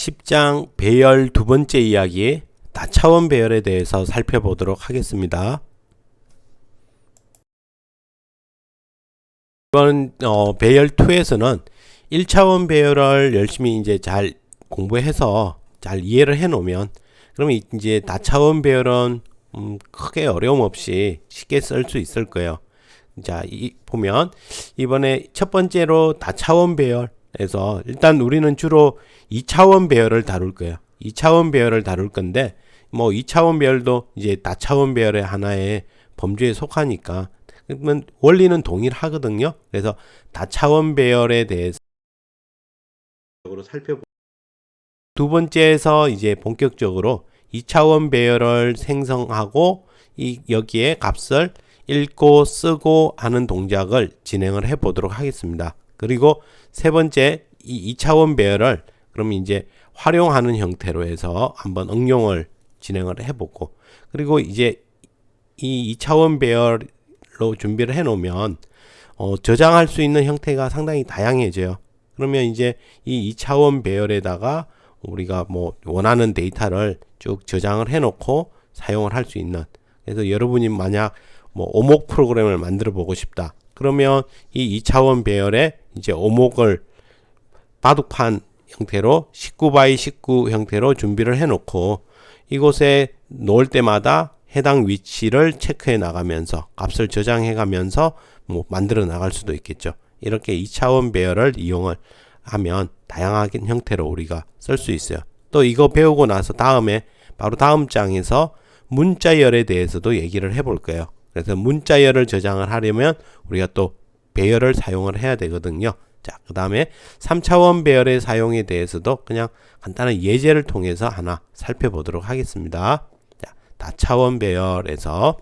10장 배열 두 번째 이야기 다차원 배열에 대해서 살펴보도록 하겠습니다. 이번 배열 2에서는 1차원 배열을 열심히 이제 잘 공부해서 잘 이해를 해 놓으면 그러면 이제 다차원 배열은 크게 어려움 없이 쉽게 쓸 수 있을 거예요. 자, 보면 이번에 첫 번째로 다차원 배열에서 일단 우리는 주로 2차원 배열을 다룰 거예요. 2차원 배열을 다룰 건데 뭐 2차원 배열도 이제 다차원 배열의 하나의 범주에 속하니까 그러면 원리는 동일하거든요. 그래서 다차원 배열에 대해서 살펴보고 두 번째에서 이제 본격적으로 2차원 배열을 생성하고 여기에 값을 읽고 쓰고 하는 동작을 진행을 해 보도록 하겠습니다. 그리고 세 번째 이 2차원 배열을 그럼 이제 활용하는 형태로 해서 한번 응용을 진행을 해보고 그리고 이제 이 2차원 배열로 준비를 해 놓으면 저장할 수 있는 형태가 상당히 다양해져요. 그러면 이제 이 2차원 배열에다가 우리가 뭐 원하는 데이터를 쭉 저장을 해 놓고 사용을 할 수 있는, 그래서 여러분이 만약 뭐 오목 프로그램을 만들어 보고 싶다 그러면 이 2차원 배열에 이제 오목을 바둑판 형태로 19x19 형태로 준비를 해 놓고 이곳에 놓을 때마다 해당 위치를 체크해 나가면서 값을 저장해 가면서 뭐 만들어 나갈 수도 있겠죠. 이렇게 2차원 배열을 이용을 하면 다양한 형태로 우리가 쓸 수 있어요. 또 이거 배우고 나서 다음에 바로 다음 장에서 문자열에 대해서도 얘기를 해 볼 거예요. 그래서 문자열을 저장을 하려면 우리가 또 배열을 사용을 해야 되거든요. 자, 그 다음에 3차원 배열의 사용에 대해서도 그냥 간단한 예제를 통해서 하나 살펴보도록 하겠습니다. 자, 다차원 배열에서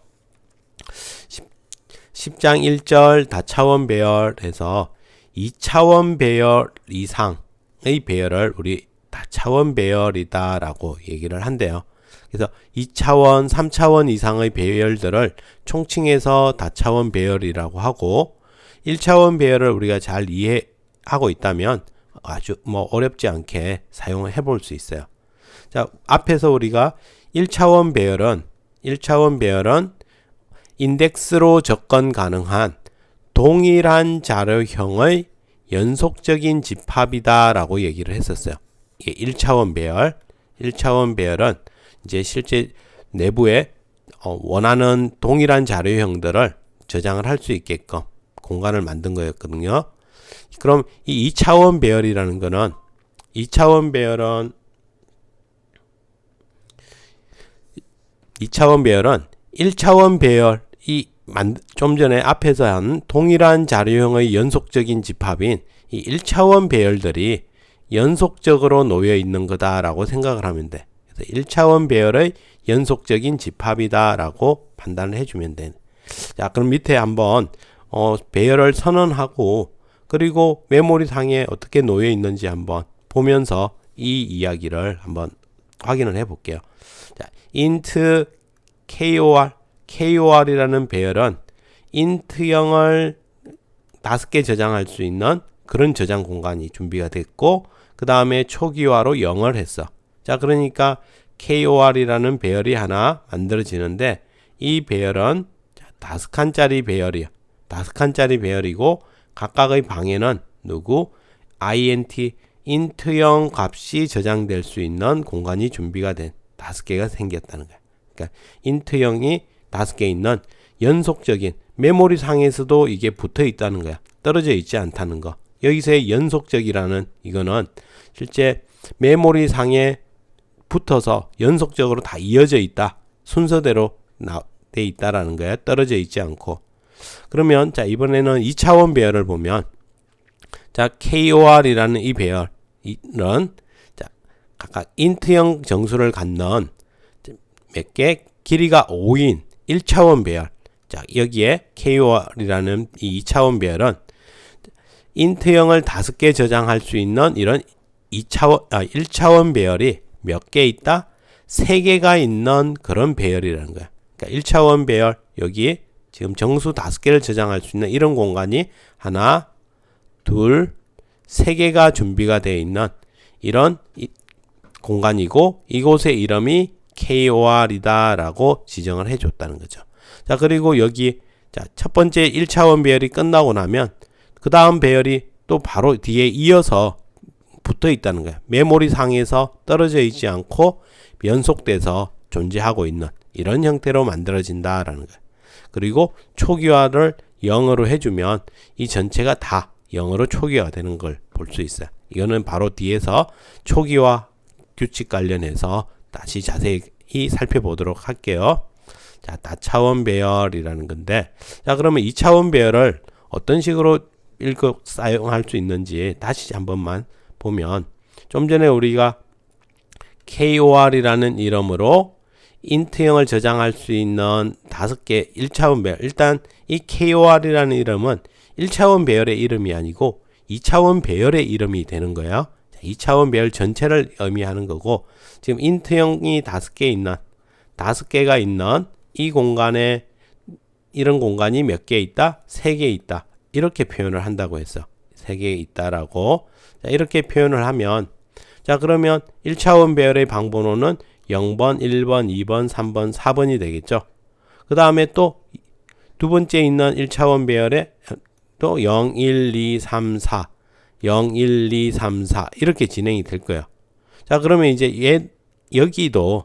10장 1절 다차원 배열에서 2차원 배열 이상의 배열을 우리 다차원 배열이다 라고 얘기를 한대요. 그래서 2차원, 3차원 이상의 배열들을 총칭해서 다차원 배열이라고 하고 1차원 배열을 우리가 잘 이해하고 있다면 아주 뭐 어렵지 않게 사용을 해볼 수 있어요. 자, 앞에서 우리가 1차원 배열은 인덱스로 접근 가능한 동일한 자료형의 연속적인 집합이다 라고 얘기를 했었어요. 이게 1차원 배열. 1차원 배열은 이제 실제 내부에 원하는 동일한 자료형들을 저장을 할 수 있게끔 공간을 만든 거였거든요. 그럼 이 2차원 배열이라는 거는 2차원 배열은 1차원 배열이 좀 전에 앞에서 한 동일한 자료형의 연속적인 집합인 이 1차원 배열들이 연속적으로 놓여 있는 거다라고 생각을 하면 돼. 그래서 1차원 배열의 연속적인 집합이다 라고 판단을 해주면 돼. 자, 그럼 밑에 한번 배열을 선언하고 그리고 메모리 상에 어떻게 놓여 있는지 한번 보면서 이 이야기를 한번 확인을 해 볼게요. 자, int KOR이라는 배열은 int형을 5개 저장할 수 있는 그런 저장 공간이 준비가 됐고 그 다음에 초기화로 0을 했어. 자, 그러니까 KOR이라는 배열이 하나 만들어지는데 이 배열은 5칸짜리 배열이야. 5칸짜리 배열이고 각각의 방에는 int형 값이 저장될 수 있는 공간이 준비가 된 5개가 생겼다는 거야. 그러니까 int형이 5개 있는 연속적인 메모리 상에서도 이게 붙어 있다는 거야. 떨어져 있지 않다는 거. 여기서의 연속적이라는 이거는 실제 메모리 상에 붙어서 연속적으로 다 이어져 있다. 순서대로 돼 있다라는 거야. 떨어져 있지 않고. 그러면 자, 이번에는 2차원 배열을 보면 자, KOR이라는 이 배열은 자, 각각 int형 정수를 갖는 몇 개 길이가 5인 1차원 배열. 자, 여기에 KOR이라는 이 2차원 배열은 int형을 5개 저장할 수 있는 이런 1차원 배열이 몇 개 있다? 3개가 있는 그런 배열이라는 거야. 그러니까 1차원 배열 여기 지금 정수 5개를 저장할 수 있는 이런 공간이 하나, 둘, 3개가 준비가 되어 있는 이런 공간이고 이곳의 이름이 KOR이다 라고 지정을 해 줬다는 거죠. 자, 그리고 여기 자, 첫 번째 1차원 배열이 끝나고 나면 그 다음 배열이 또 바로 뒤에 이어서 붙어 있다는 거예요. 메모리 상에서 떨어져 있지 않고 연속돼서 존재하고 있는 이런 형태로 만들어진다라는 거예요. 그리고 초기화를 0으로 해주면 이 전체가 다 0으로 초기화 되는 걸 볼 수 있어요. 이거는 바로 뒤에서 초기화 규칙 관련해서 다시 자세히 살펴보도록 할게요. 자, 다차원 배열이라는 건데, 자, 그러면 2차원 배열을 어떤 식으로 사용할 수 있는지 다시 한 번만 보면, 좀 전에 우리가 KOR이라는 이름으로 인트형을 저장할 수 있는 5개 1차원 배열. 일단 이 KOR이라는 이름은 1차원 배열의 이름이 아니고 2차원 배열의 이름이 되는 거예요. 2차원 배열 전체를 의미하는 거고, 지금 인트형이 5개가 있는 이 공간에 이런 공간이 몇 개 있다? 3개 있다. 이렇게 표현을 한다고 했어. 3개 있다라고. 자, 이렇게 표현을 하면, 자, 그러면 1차원 배열의 방번호는 0번, 1번, 2번, 3번, 4번이 되겠죠. 그 다음에 또 두 번째 있는 1차원 배열에 또 0, 1, 2, 3, 4, 0, 1, 2, 3, 4 이렇게 진행이 될 거예요. 자, 그러면 이제 여기도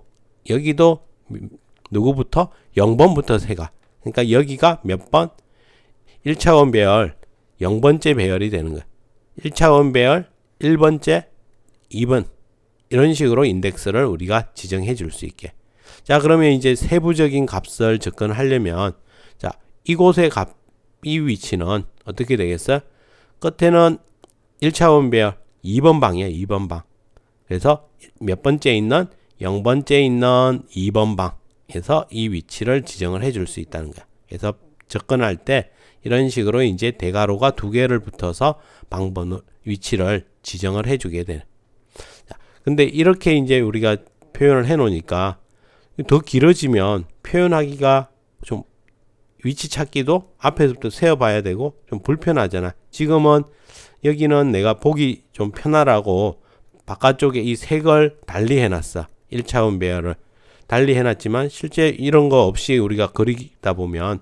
누구부터? 0번부터 세가. 그러니까 여기가 몇 번? 1차원 배열 0번째 배열이 되는 거예요. 1차원 배열 1번째, 2번 이런 식으로 인덱스를 우리가 지정해 줄 수 있게. 자, 그러면 이제 세부적인 값을 접근하려면, 자, 이곳의 이 위치는 어떻게 되겠어요? 끝에는 1차원 배열 2번 방이에요. 2번 방. 그래서 몇 번째 있는 0번째 있는 2번 방에서 이 위치를 지정을 해 줄 수 있다는 거야. 그래서 접근할 때 이런 식으로 이제 대괄호가 2개를 붙어서 방번호 위치를 지정을 해 주게 되는. 근데 이렇게 이제 우리가 표현을 해 놓으니까 더 길어지면 표현하기가 좀 위치 찾기도 앞에서부터 세어봐야 되고 좀 불편하잖아. 지금은 여기는 내가 보기 좀 편하라고 바깥쪽에 이 색을 달리 해놨어. 1차원 배열을 달리 해놨지만 실제 이런 거 없이 우리가 그리다 보면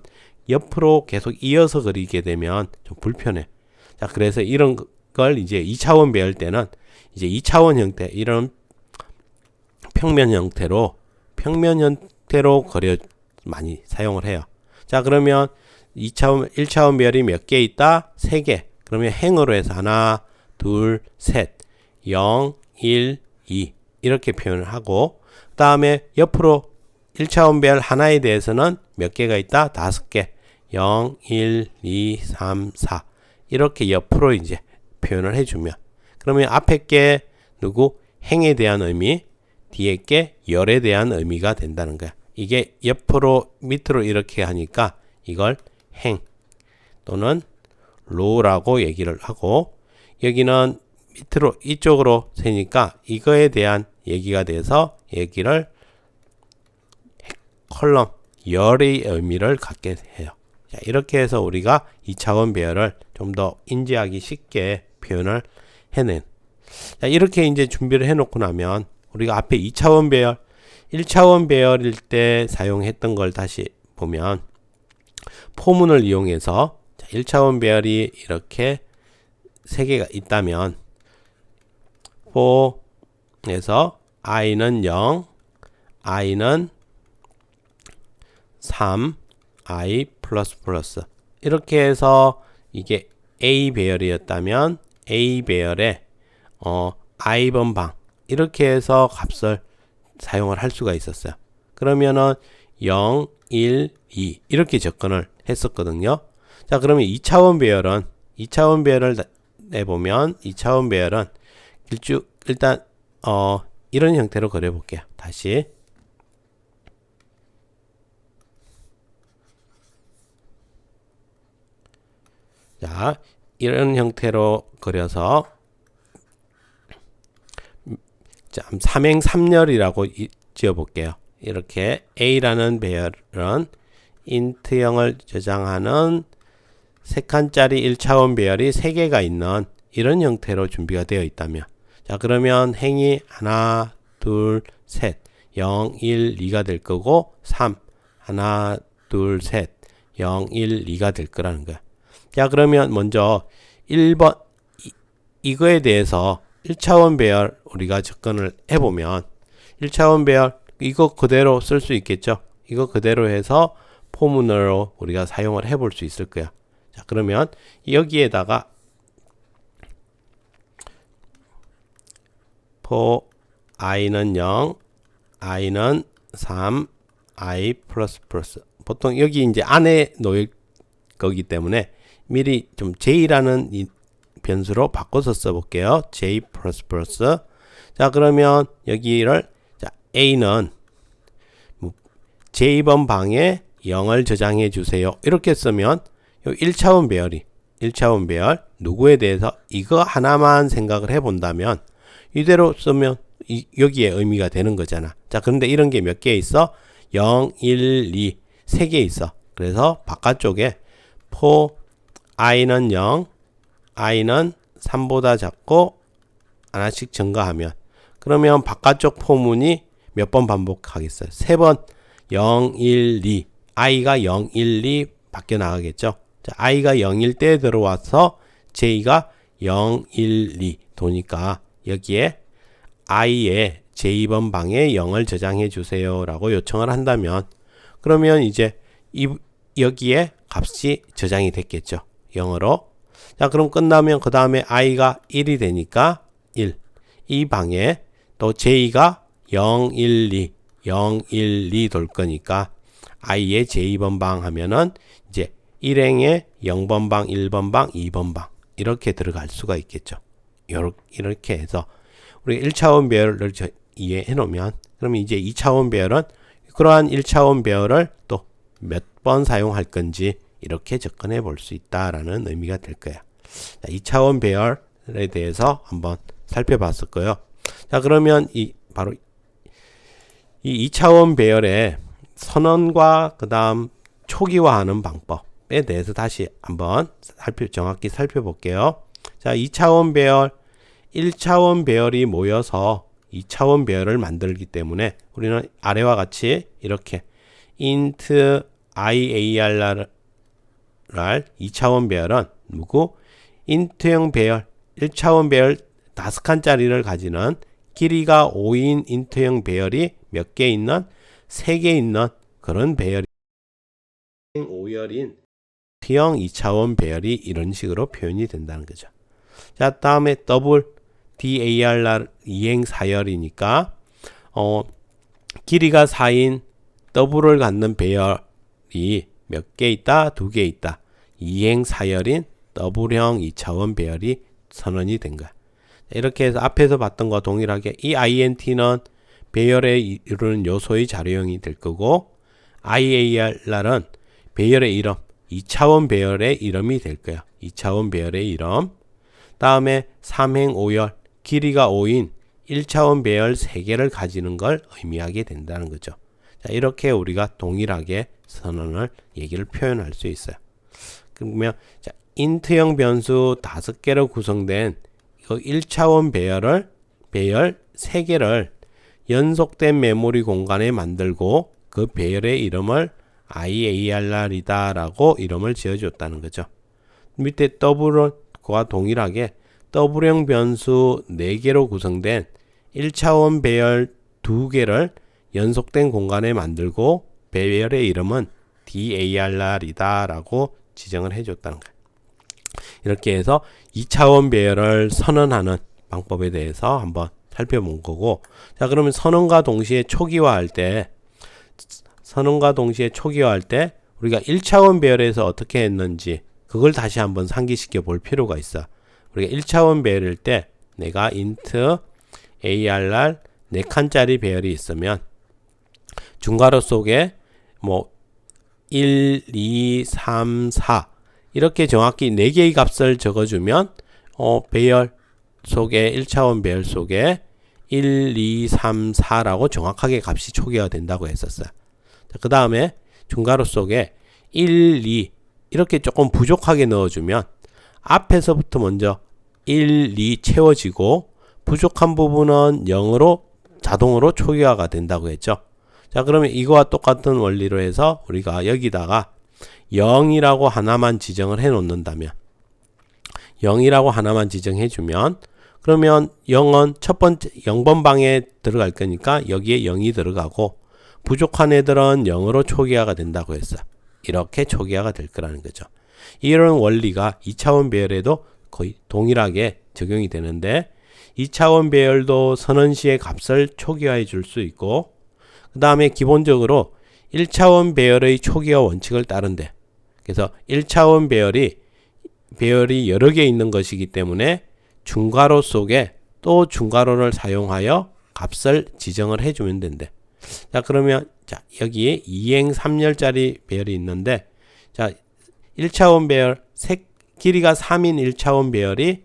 옆으로 계속 이어서 그리게 되면 좀 불편해. 자, 그래서 이런 걸 이제 2차원 배열 때는 이제 2차원 형태, 이런 평면 형태로 그려 많이 사용을 해요. 자, 그러면 1차원 배열이 몇 개 있다? 3개. 그러면 행으로 해서 하나, 둘, 셋, 0, 1, 2 이렇게 표현을 하고, 그 다음에 옆으로 1차원 배열 하나에 대해서는 몇 개가 있다? 5개. 0, 1, 2, 3, 4 이렇게 옆으로 이제 표현을 해주면, 그러면 앞에 게 행에 대한 의미, 뒤에 게 열에 대한 의미가 된다는 거야. 이게 옆으로 밑으로 이렇게 하니까 이걸 행 또는 로라고 얘기를 하고, 여기는 밑으로 이쪽으로 세니까 이거에 대한 얘기가 돼서 얘기를 컬럼 열의 의미를 갖게 해요. 자, 이렇게 해서 우리가 2차원 배열을 좀 더 인지하기 쉽게 표현을 해낸. 자, 이렇게 이제 준비를 해놓고 나면 우리가 앞에 2차원 배열, 1차원 배열일 때 사용했던 걸 다시 보면 포문을 이용해서, 자, 1차원 배열이 이렇게 3개가 있다면 for에서 i는 0, i는 3, i 플러스 플러스 이렇게 해서 이게 A 배열이었다면 A 배열에 i번 방 이렇게 해서 값을 사용을 할 수가 있었어요. 그러면은 0, 1, 2 이렇게 접근을 했었거든요. 자, 그러면 2차원 배열을 내보면 2차원 배열은 일단 이런 형태로 그려볼게요. 다시 자, 이런 형태로 그려서 자, 삼행삼열이라고 지어볼게요. 이렇게 A라는 배열은 인트형을 저장하는 3칸짜리 1차원 배열이 3개가 있는 이런 형태로 준비가 되어 있다면, 자, 그러면 행이 하나, 둘, 셋. 0, 1, 2가 될 거고 3. 하나, 둘, 셋. 0, 1, 2가 될 거라는 거야. 자, 그러면 먼저 1번 이거에 대해서 1차원 배열 우리가 접근을 해보면 1차원 배열 이거 그대로 쓸 수 있겠죠. 이거 그대로 해서 포문으로 우리가 사용을 해볼 수 있을 거야. 자, 그러면 여기에다가 for i는 0, i는 3, i 플러스 플러스. 보통 여기 이제 안에 놓일 거기 때문에 미리 좀 j라는 이 변수로 바꿔서 써볼게요. j 플러스 플러스. 자, 그러면 여기를 자, a는 j번 방에 0을 저장해 주세요. 이렇게 쓰면 1차원 배열 누구에 대해서 이거 하나만 생각을 해 본다면 이대로 쓰면 여기에 의미가 되는 거잖아. 자, 그런데 이런 게 몇 개 있어? 0, 1, 2, 3개 있어. 그래서 바깥쪽에 for i는 0, i는 3보다 작고 하나씩 증가하면 그러면 바깥쪽 포문이 몇 번 반복하겠어요? 3번 0, 1, 2 i가 0, 1, 2 바뀌어 나가겠죠. 자, i가 0일 때 들어와서 j가 0, 1, 2 도니까 여기에 i의 j2번 방에 0을 저장해 주세요 라고 요청을 한다면 그러면 이제 여기에 값이 저장이 됐겠죠. 0으로. 자, 그럼 끝나면 그 다음에 i가 1이 되니까 1. 이 방에 또 j가 0, 1, 2 0, 1, 2 돌 거니까 i의 j2번 방 하면은 이제 1행에 0번 방, 1번 방, 2번 방 이렇게 들어갈 수가 있겠죠. 이렇게 해서 우리 1차원 배열을 이해해 놓으면 그러면 이제 2차원 배열은 그러한 1차원 배열을 또 몇 번 사용할 건지 이렇게 접근해 볼 수 있다라는 의미가 될 거야. 자, 2차원 배열에 대해서 한번 살펴봤을 거예요. 자, 그러면 바로 이 2차원 배열의 선언과 그 다음 초기화하는 방법에 대해서 다시 한번 정확히 살펴볼게요. 자, 2차원 배열, 1차원 배열이 모여서 2차원 배열을 만들기 때문에 우리는 아래와 같이 이렇게 int iarr 2차원 배열은 누구? int형 배열, 1차원 배열 5칸짜리를 가지는 길이가 5인 int형 배열이 몇 개 있는? 3개 있는 그런 배열이 5열인 T형 2차원 배열이 이런 식으로 표현이 된다는 거죠. 자, 다음에 더블 DARR 2행 4열이니까 길이가 4인 더블을 갖는 배열이 몇 개 있다? 2개 있다. 2행 4열인 더블형 2차원 배열이 선언이 된 거야. 이렇게 해서 앞에서 봤던 것과 동일하게 이 INT는 배열에 이루는 요소의 자료형이 될 거고 IAR은 배열의 이름, 2차원 배열의 이름이 될 거야. 2차원 배열의 이름. 다음에 3행 5열, 길이가 5인 1차원 배열 3개를 가지는 걸 의미하게 된다는 거죠. 자, 이렇게 우리가 동일하게 선언을 얘기를 표현할 수 있어요. 그러면 자, int형 변수 5개로 구성된 1차원 배열 3개를 연속된 메모리 공간에 만들고 그 배열의 이름을 IARR이다 라고 이름을 지어줬다는 거죠. 밑에 더블과 동일하게 더블형 변수 4개로 구성된 1차원 배열 2개를 연속된 공간에 만들고 배열의 이름은 DARR이다 라고 지정을 해줬다는 거예요. 이렇게 해서 2차원 배열을 선언하는 방법에 대해서 한번 살펴본 거고, 자, 그러면 선언과 동시에 초기화할 때 우리가 1차원 배열에서 어떻게 했는지 그걸 다시 한번 상기시켜 볼 필요가 있어. 우리가 1차원 배열일 때 내가 int arr 4칸짜리 배열이 있으면 중괄호 속에 뭐 1, 2, 3, 4 이렇게 정확히 4개의 값을 적어주면 배열 속에 1차원 배열 속에 1, 2, 3, 4라고 정확하게 값이 초기화 된다고 했었어요. 그 다음에 중괄호 속에 1, 2 이렇게 조금 부족하게 넣어주면 앞에서부터 먼저 1, 2 채워지고 부족한 부분은 0으로 자동으로 초기화가 된다고 했죠. 자, 그러면 이거와 똑같은 원리로 해서 우리가 여기다가 0이라고 하나만 지정을 해 놓는다면 0이라고 하나만 지정해 주면 그러면 0은 첫 번째 0번 방에 들어갈 거니까 여기에 0이 들어가고 부족한 애들은 0으로 초기화가 된다고 했어. 이렇게 초기화가 될 거라는 거죠. 이런 원리가 2차원 배열에도 거의 동일하게 적용이 되는데 2차원 배열도 선언시의 값을 초기화해 줄 수 있고 그 다음에 기본적으로 1차원 배열의 초기화 원칙을 따른대. 그래서 1차원 배열이 여러 개 있는 것이기 때문에 중괄호 속에 또 중괄호를 사용하여 값을 지정을 해주면 된대. 자, 그러면 자 여기에 2행 3열짜리 배열이 있는데 자 1차원 배열 길이가 3인 1차원 배열이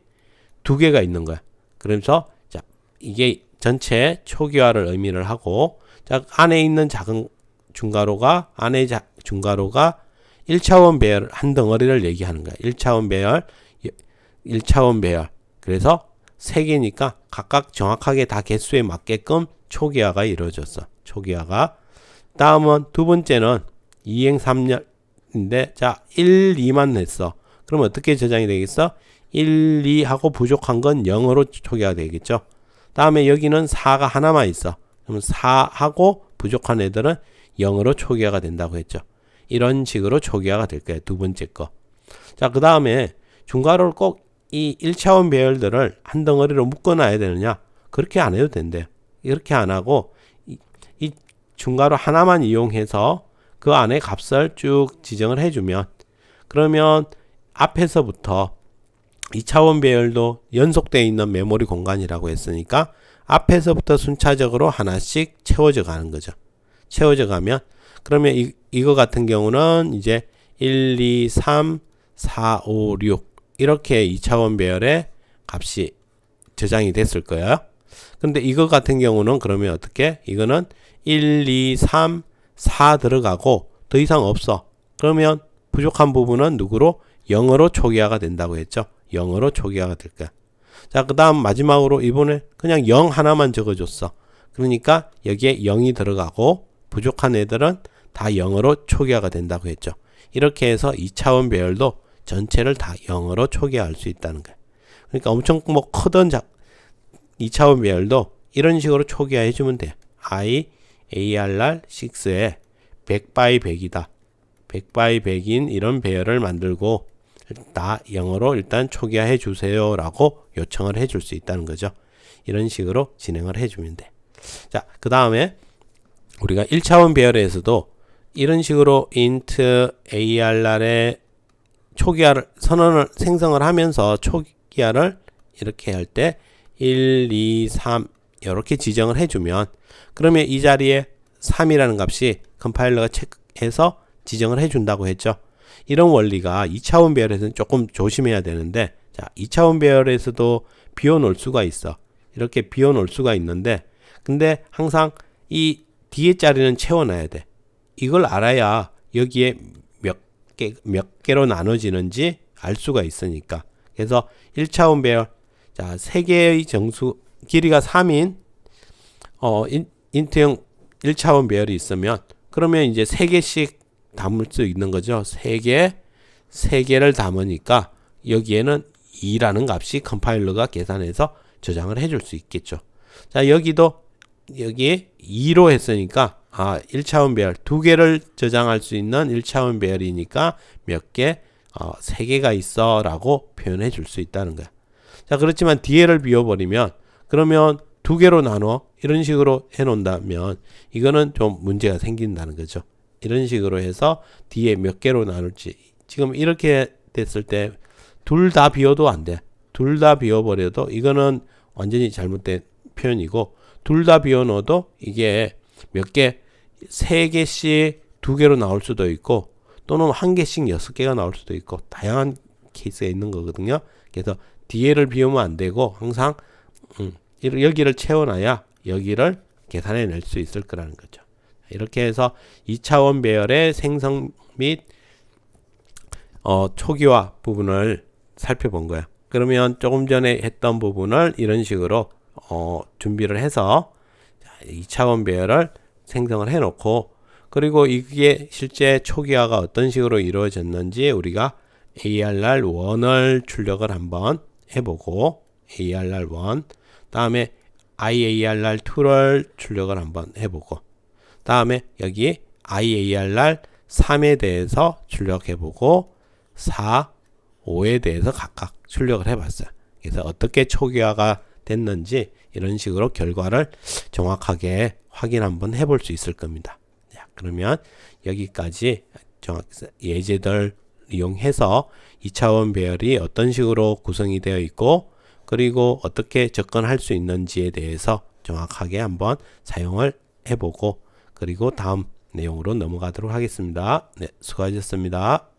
두 개가 있는 거야. 그래서 자 이게 전체 초기화를 의미를 하고 자 안에 있는 작은 중괄호가 중괄호가 1차원 배열 한 덩어리를 얘기하는 거야. 1차원 배열. 그래서 세 개니까 각각 정확하게 다 개수에 맞게끔 초기화가 이루어졌어. 초기화가. 다음은 두 번째는 2행 3열인데 자 1, 2만 했어. 그럼 어떻게 저장이 되겠어? 1, 2 하고 부족한 건 0으로 초기화가 되겠죠. 다음에 여기는 4가 하나만 있어. 그럼 4 하고 부족한 애들은 0으로 초기화가 된다고 했죠. 이런 식으로 초기화가 될 거예요. 두 번째 거. 자, 그 다음에 중괄호를 꼭 이 1차원 배열들을 한 덩어리로 묶어놔야 되느냐? 그렇게 안 해도 된대요. 이렇게 안 하고 이 중괄호 하나만 이용해서 그 안에 값을 쭉 지정을 해주면 그러면 앞에서부터 2차원 배열도 연속되어 있는 메모리 공간이라고 했으니까 앞에서부터 순차적으로 하나씩 채워져 가는 거죠. 채워져 가면 그러면 이거 같은 경우는 이제 1, 2, 3, 4, 5, 6 이렇게 2차원 배열의 값이 저장이 됐을 거예요. 근데 이거 같은 경우는 그러면 어떻게? 이거는 1, 2, 3, 4 들어가고 더 이상 없어. 그러면 부족한 부분은 누구로? 0으로 초기화가 된다고 했죠. 0으로 초기화가 될 거야. 자, 그 다음 마지막으로 이번에 그냥 0 하나만 적어줬어. 그러니까 여기에 0이 들어가고 부족한 애들은 다 0으로 초기화가 된다고 했죠. 이렇게 해서 2차원 배열도 전체를 다 0으로 초기화할 수 있다는 거야. 그러니까 엄청 뭐 크던 2차원 배열도 이런 식으로 초기화 해주면 돼. ARR6에 100x100이다. 100x100인 이런 배열을 만들고 다 0으로 일단 초기화해 주세요 라고 요청을 해줄 수 있다는 거죠. 이런 식으로 진행을 해주면 돼. 자, 그 다음에 우리가 1차원 배열에서도 이런 식으로 int ARR의 초기화를 선언을 생성을 하면서 초기화를 이렇게 할 때 1, 2, 3 이렇게 지정을 해주면 그러면 이 자리에 3이라는 값이 컴파일러가 체크해서 지정을 해준다고 했죠. 이런 원리가 2차원 배열에서는 조금 조심해야 되는데 자 2차원 배열에서도 비워놓을 수가 있어. 이렇게 비워놓을 수가 있는데 근데 항상 이 뒤에 자리는 채워놔야 돼. 이걸 알아야 여기에 몇 개로 나눠지는지 알 수가 있으니까. 그래서 1차원 배열 자 3개의 정수 길이가 3인 인트형 1차원 배열이 있으면 그러면 이제 3개씩 담을 수 있는 거죠. 3개를 담으니까 여기에는 2라는 값이 컴파일러가 계산해서 저장을 해줄 수 있겠죠. 자 여기도 여기에 2로 했으니까 1차원 배열 2개를 저장할 수 있는 1차원 배열이니까 몇 개? 3개가 있어 라고 표현해 줄 수 있다는 거야. 자 그렇지만 뒤에를 비워버리면 그러면 2개로 나눠 이런 식으로 해 놓는다면 이거는 좀 문제가 생긴다는 거죠. 이런 식으로 해서 뒤에 몇 개로 나눌지 지금 이렇게 됐을 때 둘 다 비워도 안 돼. 둘 다 비워버려도 이거는 완전히 잘못된 표현이고 둘 다 비워넣어도 이게 몇 개, 3개씩 2개로 나올 수도 있고 또는 1개씩 6개가 나올 수도 있고 다양한 케이스가 있는 거거든요. 그래서 뒤에를 비우면 안 되고 항상 여기를 채워놔야 여기를 계산해 낼 수 있을 거라는 거죠. 이렇게 해서 2차원 배열의 생성 및 초기화 부분을 살펴본 거예요. 그러면 조금 전에 했던 부분을 이런 식으로 준비를 해서 2차원 배열을 생성을 해 놓고, 그리고 이게 실제 초기화가 어떤 식으로 이루어졌는지 우리가 ARR1을 출력을 한번 해보고, ARR1 다음에 IARR2를 출력을 한번 해보고, 다음에 여기 IARR3에 대해서 출력해보고 4, 5에 대해서 각각 출력을 해봤어요. 그래서 어떻게 초기화가 됐는지 이런 식으로 결과를 정확하게 확인 한번 해볼 수 있을 겁니다. 자, 그러면 여기까지 예제들 이용해서 2차원 배열이 어떤 식으로 구성이 되어 있고, 그리고 어떻게 접근할 수 있는지에 대해서 정확하게 한번 사용을 해보고, 그리고 다음 내용으로 넘어가도록 하겠습니다. 네, 수고하셨습니다.